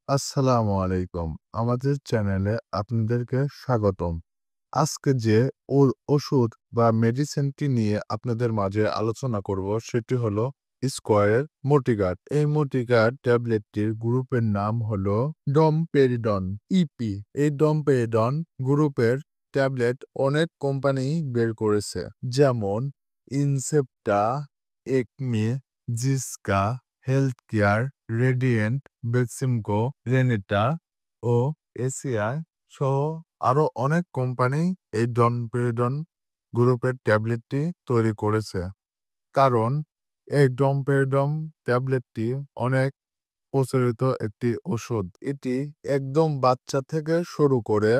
আসসালামু আলাইকুম। আমাদের চ্যানেলে আপনাদেরকে স্বাগতম। আজকে যে ওষুধ বা মেডিসিনটি নিয়ে আপনাদের মাঝে আলোচনা করব সেটি হলো স্কয়ার মোটিগার্ড। এই মোটিগার্ড ট্যাবলেটটির গ্রুপের নাম হলো ডমপেরিডন ইপি। এই ডমপেরিডন গ্রুপের ট্যাবলেট অনেক কোম্পানি বের করেছে, যেমন Incepta, ACME, Ziska, health care, Radiant, Beximco, Renata ও এসিআই সহ আরও অনেক কোম্পানি এই ডমপেরিডন গ্রুপের ট্যাবলেটটি তৈরি করেছে। কারণ এই ডমপেরিডন ট্যাবলেটটি অনেক প্রচলিত একটি ওষুধ। এটি একদম বাচ্চা থেকে শুরু করে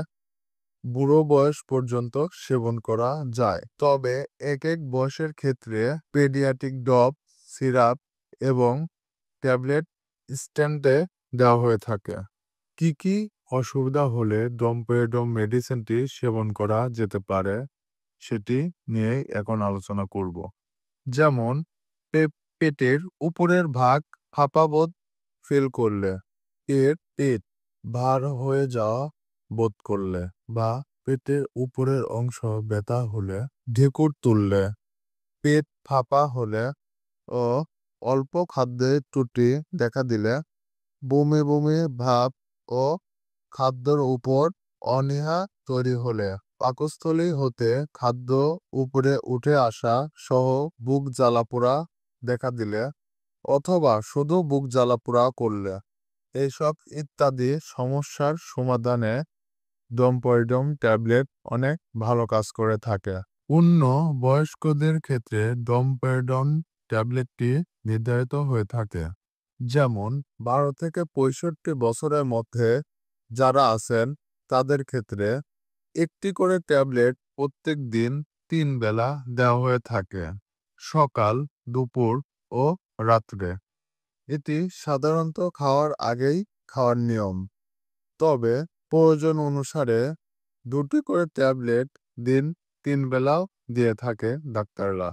বুড়ো বয়স পর্যন্ত সেবন করা যায়। তবে এক এক বয়সের ক্ষেত্রে পেডিয়াট্রিক ড্রপ, সিরাপ এবং ট্যাবলেট স্ট্যান্ডে দেওয়া হয়ে থাকে। কি কি অসুবিধা হলে ডমপেরিডন মেডিসিনটি সেবন করা যেতে পারে সেটি নিয়েই এখন আলোচনা করব। যেমন পেটের উপরের ভাগ ফাঁপাবোধ ফিল করলে, পেট ভার হয়ে যাওয়া বোধ করলে বা পেটের উপরের অংশ ব্যথা হলে, ঢেকুর তুললে, পেট ফাঁপা হলে ও অল্প খাদ্যে ত্রুটি দেখা দিলে, বমি বমি ভাব ও খাদ্যের উপর অনীহা তৈরি হলে, পাকস্থলী হতে খাদ্য উপরে উঠে আসা সহ বুক জ্বালাপোড়া দেখা দিলে অথবা শুধু বুক জ্বালাপোড়া করলে, এইসব ইত্যাদি সমস্যার সমাধানে ডমপেরিডন ট্যাবলেট অনেক ভালো কাজ করে থাকে। পূর্ণ বয়স্কদের ক্ষেত্রে ডমপেরিডন ট্যাবলেটটি নির্ধারিত হয়ে থাকে। যেমন 12 থেকে 65 বছরের মধ্যে যারা আছেন তাদের ক্ষেত্রে একটি করে ট্যাবলেট প্রত্যেক দিন 3 বেলা দেওয়া হয়ে থাকে, সকাল, দুপুর ও রাত্রে। এটি সাধারণত খাওয়ার আগেই খাওয়ার নিয়ম। তবে প্রয়োজন অনুসারে 2টি করে ট্যাবলেট দিন 3 বেলাও দিয়ে থাকে ডাক্তাররা।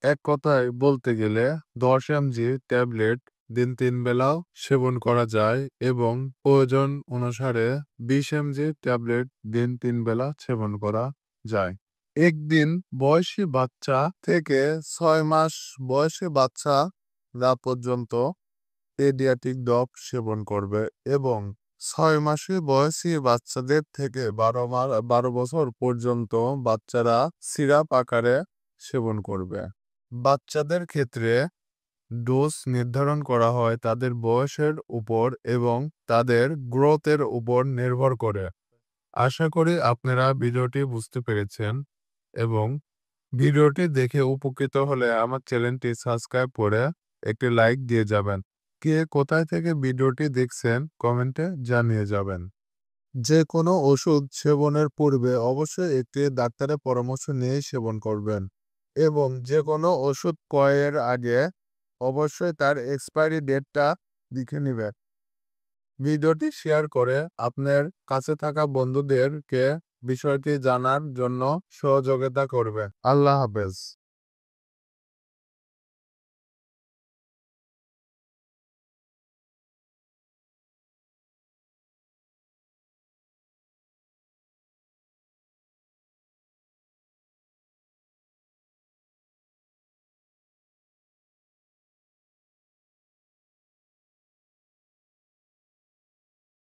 এক কথায় বলতে গেলে 10 mg ট্যাবলেট দিন 3 বেলাও সেবন করা যায় এবং প্রয়োজন অনুসারে 20 mg ট্যাবলেট দিন 3 বেলা সেবন করা যায়। একদিন বয়সী বাচ্চা থেকে 6 মাস বয়সী বাচ্চারা পর্যন্ত পেডিয়াট্রিক ড্রপ সেবন করবে এবং 6 মাসে বয়সী বাচ্চাদের থেকে 12 বছর পর্যন্ত বাচ্চারা সিরাপ আকারে সেবন করবে। বাচ্চাদের ক্ষেত্রে ডোজ নির্ধারণ করা হয় তাদের বয়সের উপর এবং তাদের গ্রোথের উপর নির্ভর করে। আশা করি আপনারা ভিডিওটি বুঝতে পেরেছেন এবং ভিডিওটি দেখে উপকৃত হলে আমার চ্যানেলটি সাবস্ক্রাইব করে একটি লাইক দিয়ে যাবেন। কে কোথায় থেকে ভিডিওটি দেখছেন কমেন্টে জানিয়ে যাবেন। যে কোনো ওষুধ সেবনের পূর্বে অবশ্যই একটি ডাক্তারের পরামর্শ নিয়েই সেবন করবেন এবং যে কোনো ওষুধ ক্রয়ের আগে অবশ্যই তার এক্সপায়ারি ডেটটা দেখে নেবেন। ভিডিওটি শেয়ার করে আপনার কাছে থাকা বন্ধুদেরকে বিষয়টি জানার জন্য সহযোগিতা করবেন। আল্লাহ হাফেজ।